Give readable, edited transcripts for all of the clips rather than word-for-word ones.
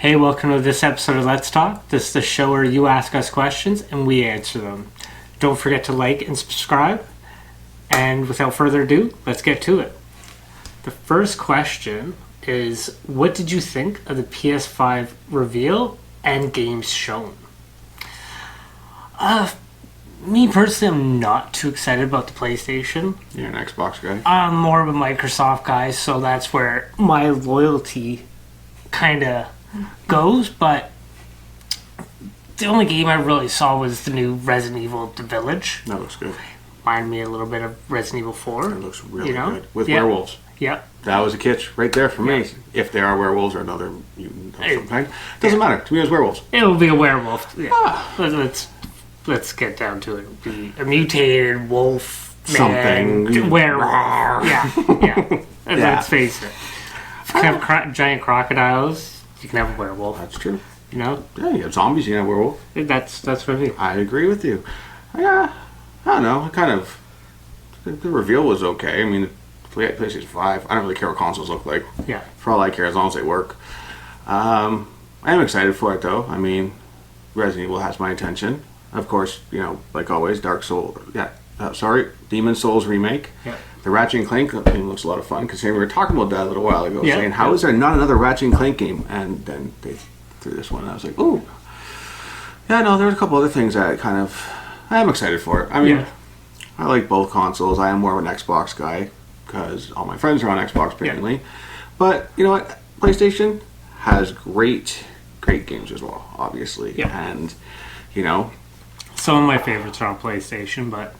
Hey, welcome to this episode of Let's Talk. This is the show where you ask us questions and we answer them. Don't forget to like and subscribe. And without further ado, let's get to it. The first question is, what did you think of the PS5 reveal and games shown? Me personally, I'm not too excited about the PlayStation. You're an Xbox guy? I'm more of a Microsoft guy, so that's where my loyalty kind of goes, but the only game I really saw was the new Resident Evil The Village. That looks good. Reminded me a little bit of Resident Evil 4. It looks really good. With Yeah. werewolves. Yeah. That was a catch right there for me. If they are werewolves or another mutant of some kind. Doesn't matter. To me, it was werewolves. It'll be a werewolf. Yeah. Let's get down to it. It'll be a mutated wolf man, something. werewolf. Yeah. Let's face it. If you can have giant crocodiles, you can have a werewolf. That's true. You know? Yeah, you have zombies, you can have werewolf. That's what I mean. I agree with you. Yeah, I don't know. The reveal was okay. I mean, PlayStation 5, I don't really care what consoles look like. Yeah. For all I care, as long as they work. I am excited for it, though. I mean, Resident Evil has my attention. Of course, like always, Demon Souls remake. Yeah. The Ratchet & Clank game looks a lot of fun, considering we were talking about that a little while ago, saying, how is there not another Ratchet & Clank game? And then they threw this one, and I was like, ooh. Yeah, no, there's a couple other things that I am excited for it. I mean, I like both consoles. I am more of an Xbox guy, because all my friends are on Xbox, apparently. Yeah. But, you know what? PlayStation has great games as well, obviously. Yeah. And, some of my favorites are on PlayStation, but...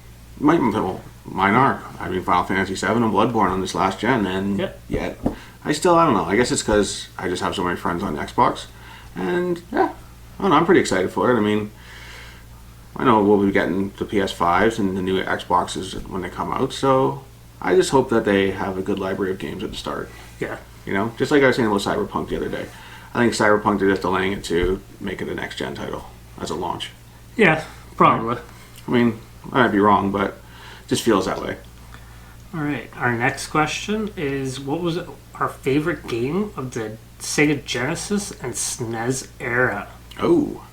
Mine are. I mean, Final Fantasy VII and Bloodborne on this last gen, and yet I don't know. I guess it's because I just have so many friends on Xbox, and I don't know. I'm pretty excited for it. I mean, I know we'll be getting the PS5s and the new Xboxes when they come out, so I just hope that they have a good library of games at the start. Yeah. Just like I was saying about Cyberpunk the other day. I think Cyberpunk, they're just delaying it to make it a next-gen title as a launch. Yeah, probably. I mean, I might be wrong, but it just feels that way. All right. Our next question is, what was our favorite game of the Sega Genesis and SNES era? Oh.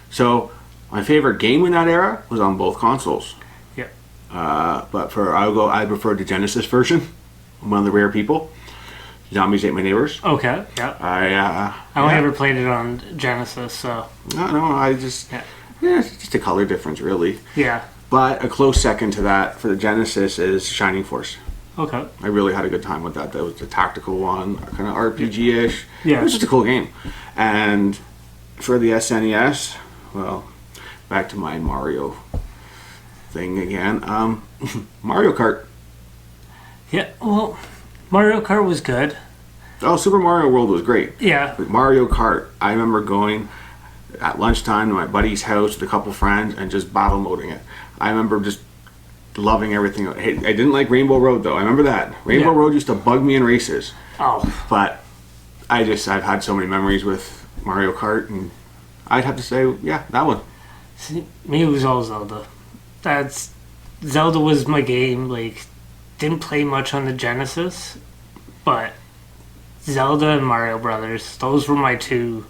So, my favorite game in that era was on both consoles. Yeah. But I preferred the Genesis version. I'm one of the rare people. Zombies Ate My Neighbors. Okay, yeah. I only ever played it on Genesis, so... No, I just... Yeah, it's just a color difference, really. Yeah. But a close second to that for the Genesis is Shining Force. Okay. I really had a good time with that. That was the tactical one, kind of RPG-ish. Yeah. It was just a cool game. And for the SNES, well, back to my Mario thing again. Mario Kart. Yeah, well... Mario Kart was good. Oh, Super Mario World was great. Yeah. But Mario Kart, I remember going at lunchtime to my buddy's house with a couple friends and just battle moding it. I remember just loving everything. I didn't like Rainbow Road, though. I remember that. Rainbow Road used to bug me in races. Oh. But I've had so many memories with Mario Kart, and I'd have to say, that one. See, me, it was all Zelda. Zelda was my game, didn't play much on the Genesis, but Zelda and Mario Brothers, those were my two.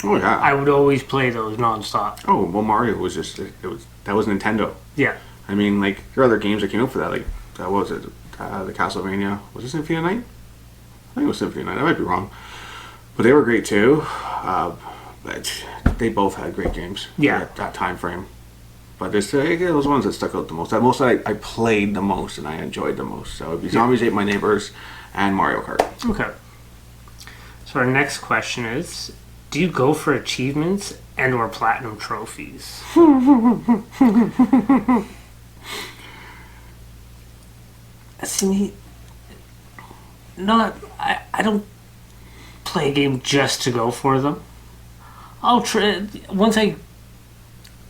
Oh yeah, I would always play those nonstop. Oh well, Mario was just that was Nintendo. Yeah. I mean, there are other games that came out for that. What was it? The Castlevania. Was it Symphony of the Night? I think it was Symphony of the Night. I might be wrong, but they were great too. But they both had great games. Yeah. At that time frame. But there's those ones that stuck out the most. I played the most and I enjoyed the most. So it'd be Zombies Ate My Neighbors and Mario Kart. Okay. So our next question is, do you go for achievements and or platinum trophies? See, I don't play a game just to go for them. I'll try, once I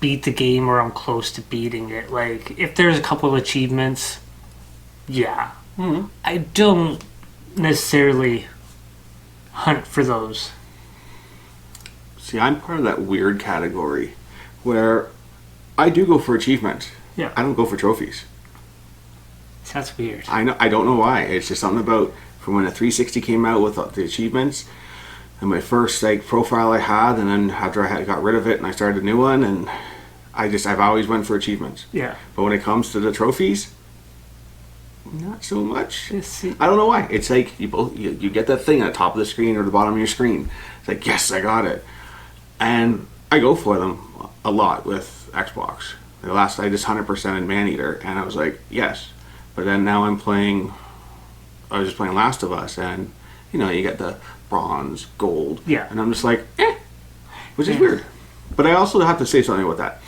beat the game or I'm close to beating it, if there's a couple of achievements, I don't necessarily hunt for those. See, I'm part of that weird category where I do go for achievements. I don't go for trophies. That's weird. I don't know why. It's just something about, from when the 360 came out with the achievements, and my first like profile I had, and then after I got rid of it and I started a new one, and I've always went for achievements. Yeah. But when it comes to the trophies, not so much. I don't know why. It's like you get that thing at the top of the screen or the bottom of your screen. It's like, yes, I got it. And I go for them a lot with Xbox. The last I just 100% in Maneater, and I was like, yes. But then now I was just playing Last of Us, and you get the bronze, gold. Yeah. And I'm just like, which is weird. But I also have to say something about that.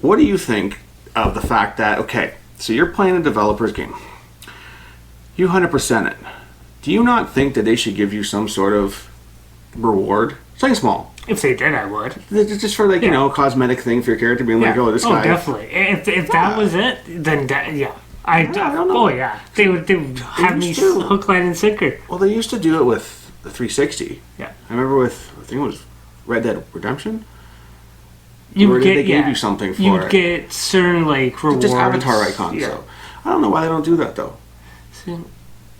What do you think of the fact that, okay, so you're playing a developer's game. You 100% it. Do you not think that they should give you some sort of reward? Something small. If they did, I would. Just for a cosmetic thing for your character, being like, oh, this guy. Oh, definitely. If that was it, then yeah. I don't know. Oh yeah, they would have me hook, line, and sinker. Well, they used to do it with the 360. Yeah. I remember with, I think it was Red Dead Redemption. They gave you something for it. You'd get certain rewards. Just avatar icons. Yeah. So I don't know why they don't do that though. See,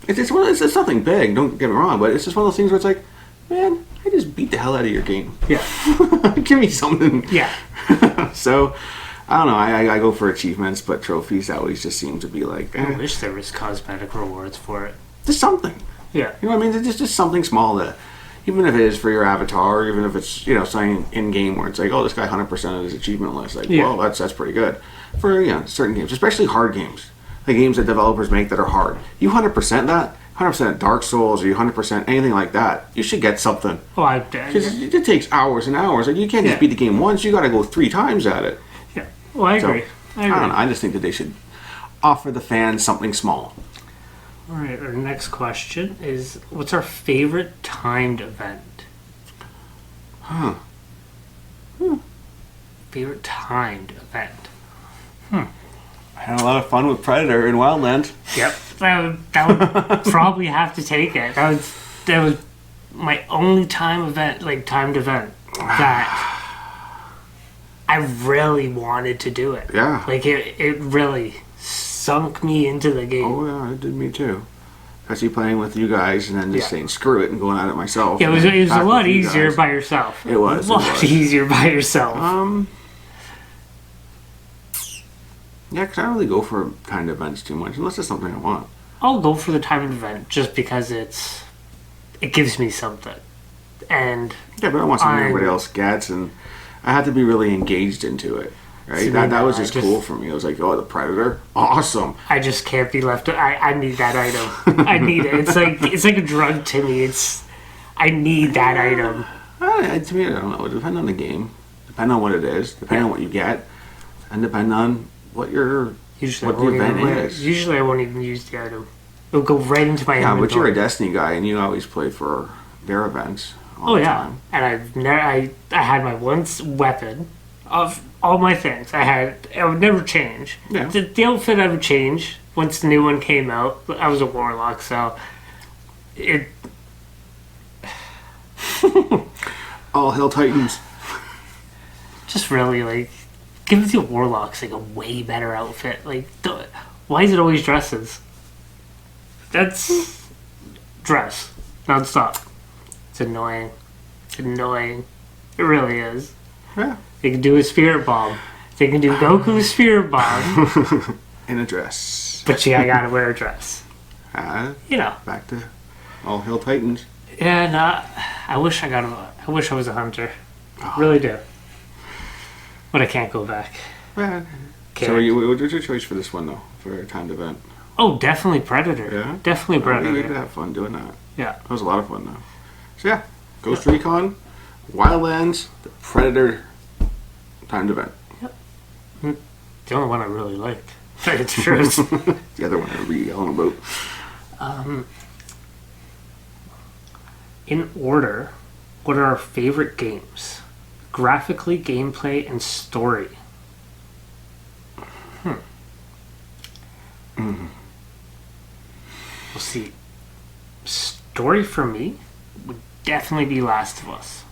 it's nothing big. Don't get me wrong, but it's just one of those things where it's like, man, I just beat the hell out of your game. Yeah. Give me something. Yeah. So, I don't know. I go for achievements, but trophies always just seem to be like. I wish there was cosmetic rewards for it. Just something. Yeah. You know what I mean? It's just something small that, even if it is for your avatar, or even if it's something in game where it's like, oh, this guy 100% of his achievement list. Like, well, that's pretty good for certain games, especially hard games, like games that developers make that are hard. You 100% that. 100% Dark Souls, or you 100% anything like that, you should get something. Oh, because it takes hours and hours. Like, you can't just beat the game once. You got to go 3 times at it. Yeah. Well, I agree. I don't know. I just think that they should offer the fans something small. All right. Our next question is: what's our favorite timed event? Favorite timed event. I had a lot of fun with Predator in Wildlands. Yep. That would probably have to take it. That was my only timed event that I really wanted to do it. Yeah. It really sunk me into the game. Oh yeah, it did me too. Especially playing with you guys and then just saying screw it and going at it myself. Yeah, it was a lot easier by yourself. It was. A lot easier by yourself. Yeah, because I don't really go for timed events too much, unless it's something I want. I'll go for the timed event just because it gives me something. And yeah, but I want something everybody else gets, and I had to be really engaged into it. Right? That was just cool for me. I was like, oh, the Predator? Awesome. I just can't be left. I need that item. I need it. It's like a drug to me. I need that item. To me, I don't know. It depends on the game. Depend on what it is. Depend on what you get. And depend on what the event is. Usually I won't even use the item. It'll go right into my inventory. Yeah, but you're a Destiny guy, and you always play for their events all the time. And I had my one weapon of all my things. I would never change. Yeah. The outfit I would change once the new one came out. I was a warlock, so it. All Hell Titans. Just really give the warlocks a way better outfit. Why is it always dresses? That's dress nonstop. It's annoying. It really is. Yeah. They can do a spirit bomb. They can do Goku's spirit bomb in a dress. But I gotta wear a dress. Back to All Hell Titans. Yeah, I wish I was a hunter. Really do. But I can't go back. So what's your choice for this one, though, for a timed event? Oh, definitely Predator. Yeah? Definitely Predator. We did have fun doing that. Yeah. That was a lot of fun, though. So, yeah. Ghost Recon, Wildlands, the Predator timed event. Yep. The only one I really liked. It's true. The other one I really yelling about. In order, what are our favorite games? Graphically, gameplay, and story. We'll see. Story for me would definitely be Last of Us.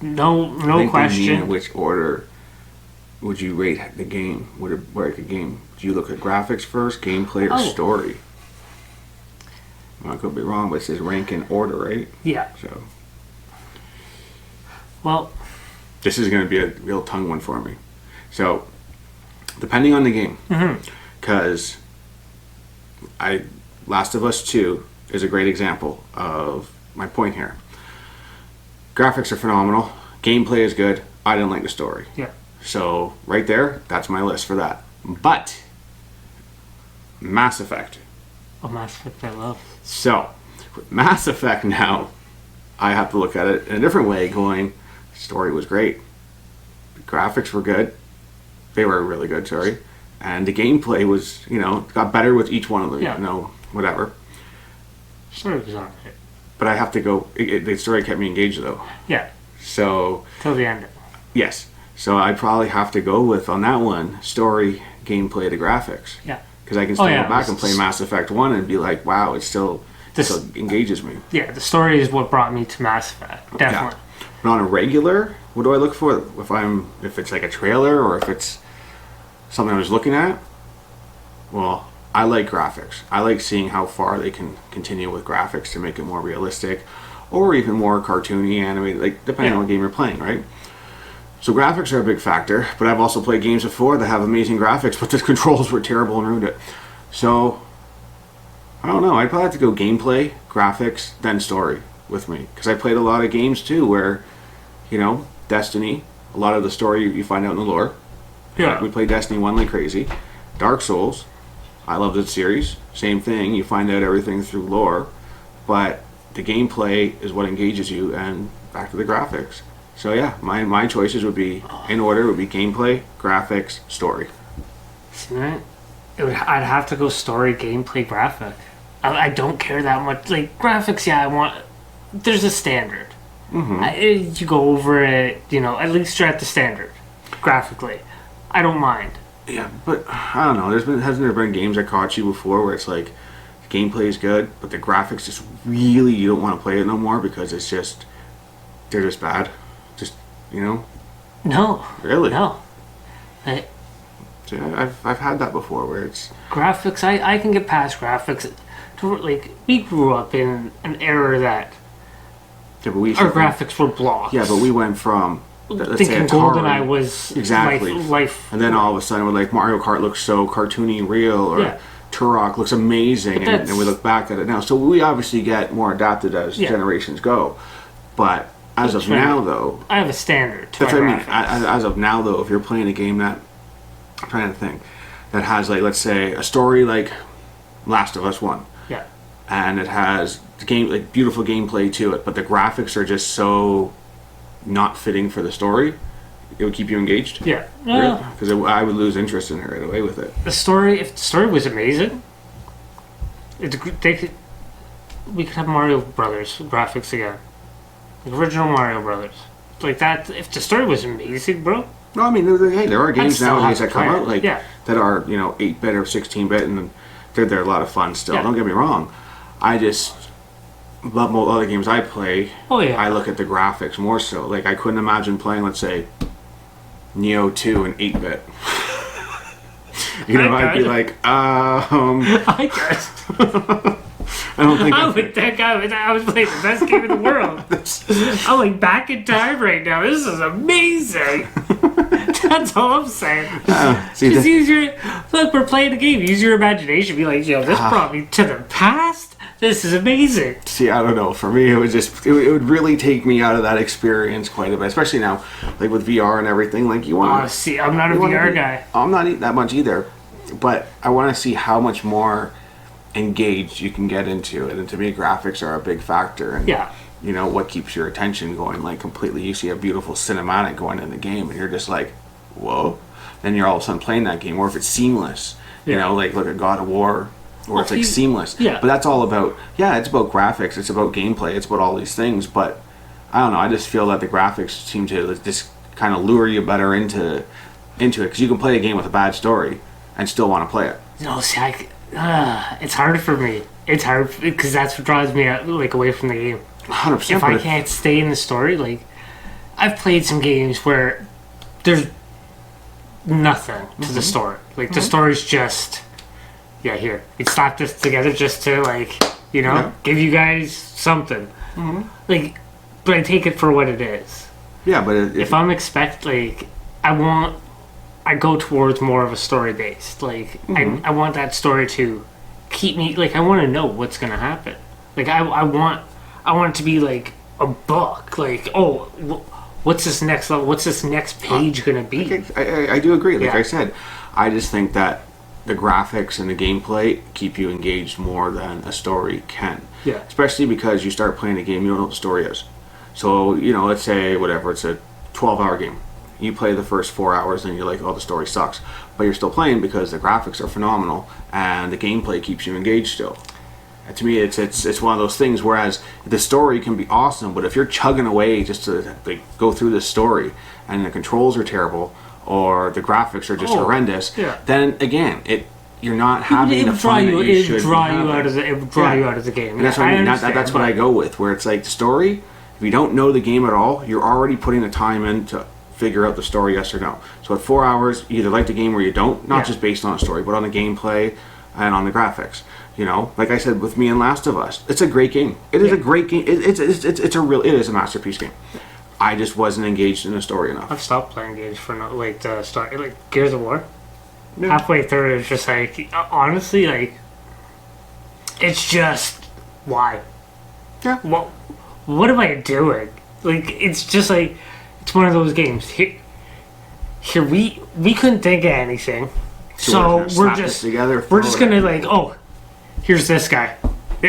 No question. In which order would you rate the game? Would it rank a game? Do you look at graphics first, gameplay, or story? Well, I could be wrong, but it says rank in order, right? Yeah. So Well, this is going to be a real tongue one for me. So depending on the game, because Last of Us 2 is a great example of my point here. Graphics are phenomenal. Gameplay is good. I didn't like the story. yeah. So right there, that's my list for that. But Mass Effect. Oh, Mass Effect I love. So with Mass Effect now, I have to look at it in a different way, going, story was great. The graphics were good. They were really good, sorry. And the gameplay was, got better with each one of them, whatever. Story was alright. But I have to go, the story kept me engaged though. Yeah. So. Till the end. Yes. So I'd probably have to go with, on that one, story, gameplay, the graphics. Yeah. Because I can still go back and play Mass Effect 1 and be like, wow, it still engages me. Yeah, the story is what brought me to Mass Effect. Definitely. Yeah. But on a regular, what do I look for? If it's like a trailer or if it's something I was looking at? Well, I like graphics. I like seeing how far they can continue with graphics to make it more realistic or even more cartoony, animated, like depending on what game you're playing, right? So graphics are a big factor, but I've also played games before that have amazing graphics, but the controls were terrible and ruined it. So, I don't know. I'd probably have to go gameplay, graphics, then story with me. Because I played a lot of games too where, Destiny, a lot of the story you find out in the lore. Yeah. We played Destiny 1 like crazy. Dark Souls, I loved the series. Same thing, you find out everything through lore, but the gameplay is what engages you, and back to the graphics. So yeah, my choices would be, in order, would be gameplay, graphics, story. See, man, I'd have to go story, gameplay, graphic. I don't care that much. Like, graphics, yeah, there's a standard. You go over it, at least you're at the standard, graphically. I don't mind. Yeah, but I don't know. Hasn't there been games that caught you before where it's like, the gameplay is good, but the graphics just really, you don't want to play it no more because they're just bad. No. Really? No. Yeah, I've had that before where it's graphics. I can get past graphics. Like, we grew up in an era that our graphics were blocks. Yeah, but we went from thinking GoldenEye was exactly life, and then all of a sudden we're like, Mario Kart looks so cartoony and real, or Turok looks amazing, and we look back at it now. So we obviously get more adapted as generations go, but as of now, though, I have a standard. That's what I mean. As of now, though, if you're playing a game that, I'm trying to think, that has, like, let's say, a story like Last of Us 1. Yeah. And it has beautiful gameplay to it, but the graphics are just so not fitting for the story, it would keep you engaged. Yeah. Because I would lose interest in it right away with it. If the story was amazing, we could have Mario Brothers graphics again. The original Mario Brothers. Like that, if the story was amazing, bro. No, I mean, there are games nowadays that come out that are, 8-bit or 16-bit, and they're a lot of fun still. Yeah. Don't get me wrong. I just love most other games I play. Oh, yeah. I look at the graphics more so. Like, I couldn't imagine playing, let's say, Neo 2 in 8-bit. I'd be like, I guess. I don't think I was playing the best game in the world. I'm like back in time right now. This is amazing. That's all I'm saying. Just use look, we're playing a game. Use your imagination. Be like, this brought me to the past. This is amazing. See, I don't know. For me, it would really take me out of that experience quite a bit, especially now, like with VR and everything. Like, you want to I'm not a VR guy. I'm not that much either, but I want to see how much more engaged you can get into it, and to me graphics are a big factor, and what keeps your attention going like completely. You see a beautiful cinematic going in the game and you're just like, whoa, then you're all of a sudden playing that game. Or if it's seamless, like look at God of War, or it's like seamless, but that's all about it's about graphics, it's about gameplay, it's about all these things. But I don't know, I just feel that the graphics seem to just kind of lure you better into it, because you can play a game with a bad story and still want to play it. No, see, it's hard for me. It's hard because that's what draws me away from the game. 100%. If I can't stay in the story, like I've played some games where there's nothing to the story. Like the story's just here. You slap this together just to You know, Yeah. give you guys something. Like, but I take it for what it is. Yeah, but If I'm I go towards more of a story based. Like, I want that story to keep me. Like, I want to know what's gonna happen. Like, I want it to be like a book. Like, oh, what's this next level? What's this next page gonna be? I do agree. Like Yeah. I said, I just think that the graphics and the gameplay keep you engaged more than a story can. Yeah. Especially because you start playing a game, you don't know what the story is. So, let's say, whatever, it's a 12-hour game. You play the first 4 hours and you're like, oh, the story sucks. But you're still playing because the graphics are phenomenal and the gameplay keeps you engaged still. And to me, it's one of those things, whereas the story can be awesome, but if you're chugging away just to go through the story and the controls are terrible or the graphics are just horrendous, then again, you're not having the fun that you should be having. It would draw you out of the game. And that's what I mean. That's what I go with, where it's like the story, if you don't know the game at all, you're already putting the time in to figure out the story, yes or no. So at 4 hours, you either like the game or you don't, not just based on a story, but on the gameplay and on the graphics. Like I said with me and Last of Us, it's a great game. It is a great game. It is a masterpiece game. I just wasn't engaged in the story enough. I've stopped playing games for the start. Like Gears of War. Yeah. Halfway through, it's just like, honestly, like, it's just why. Yeah. What am I doing? Like, it's just like, it's one of those games. Here we couldn't think of anything, so we're just gonna like, oh, here's this guy.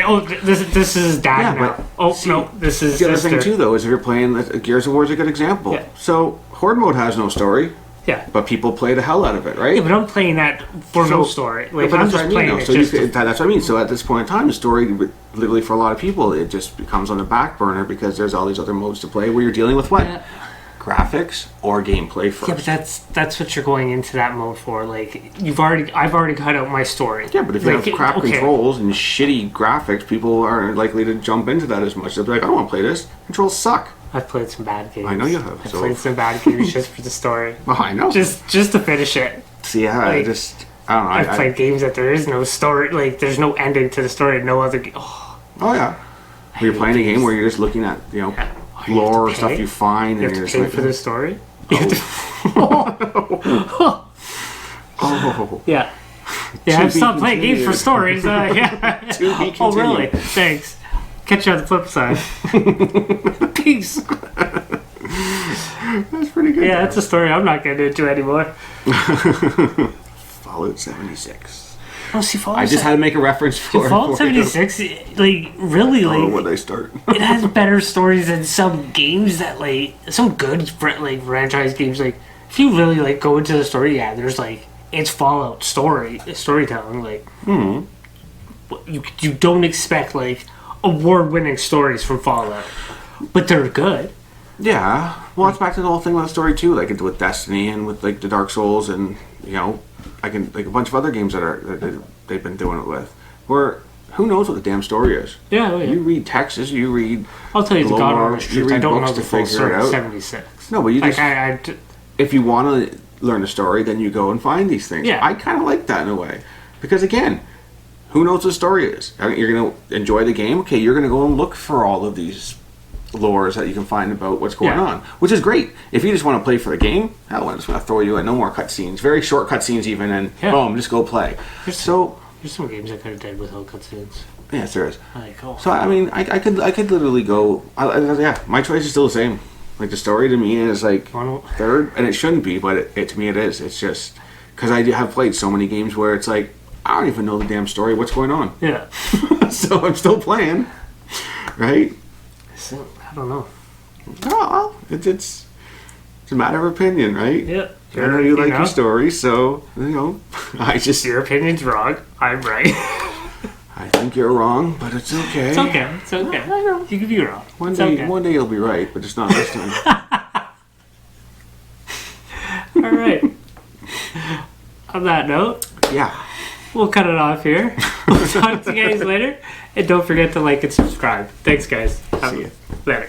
Oh, this is his dad now. Oh, no, this is the other sister. thing too, though, is if you're playing Gears of War is a good example. Yeah. So Horde mode has no story. Yeah. But people play the hell out of it, right? Yeah, but I'm playing that for no story. Like, I'm just playing it. That's what I mean. So at this point in time, the story, literally for a lot of people, it just becomes on the back burner because there's all these other modes to play where you're dealing with what? Yeah. Graphics or gameplay first. Yeah, but that's what you're going into that mode for. Like, I've already cut out my story. Yeah, but if you have crap controls and shitty graphics, people aren't likely to jump into that as much. They'll be like, I don't want to play this. Controls suck. I've played some bad games. I know you have. I've played some bad games just for the story. Oh, I know. Just to finish it. See, yeah, like, I don't know. I've played games that there is no story, like there's no ending to the story. No other. Oh yeah. You're playing a game where you're just looking at lore or stuff you find, you and have you're to just pay like, for the story. Oh. Yeah. Yeah, I've stopped playing games for stories. Yeah. Oh, really? Thanks. Catch you on the flip side. Peace. That's pretty good. Yeah, that's a story I'm not getting into anymore. Fallout 76. Oh, see, Fallout. I just had to make a reference for Fallout 76. Like, really, like. Oh, when I start. It has better stories than some games that, like, some good franchise games. Like, if you really like go into the story, yeah, there's like it's Fallout storytelling. Like, you don't expect like award-winning stories from Fallout, but they're good. Yeah, well, it's back to the whole thing with the story too, like with Destiny and with like the Dark Souls, and I can like a bunch of other games that they've been doing it with, where who knows what the damn story is. Yeah, you read texts, you read. I'll tell you the God honest truth. I don't know the full story of 76. No, but you just like if you want to learn the story, then you go and find these things. Yeah, I kind of like that in a way, because again, who knows what the story is? You're going to enjoy the game. Okay, you're going to go and look for all of these lores that you can find about what's going on, which is great. If you just want to play for the game, hell, I'm just going to throw you in. No more cutscenes, very short cutscenes even, and boom, just go play. There's some games I could have did without cutscenes. Yes, there is. Cool. So I mean, I could literally go. My choice is still the same. Like the story to me is like third, and it shouldn't be, but it to me it is. It's just because I have played so many games where it's like I don't even know the damn story. What's going on? Yeah. So I'm still playing, right? So, I don't know. Oh, well, it's a matter of opinion, right? Yeah. I know you like your story, so I just your opinion's wrong. I'm right. I think you're wrong, but it's okay. It's okay. It's okay. I know you could be wrong. One day you'll be right, but it's not this time. All right. On that note, we'll cut it off here. We'll talk to you guys later, and don't forget to like and subscribe. Thanks, guys. See you Later.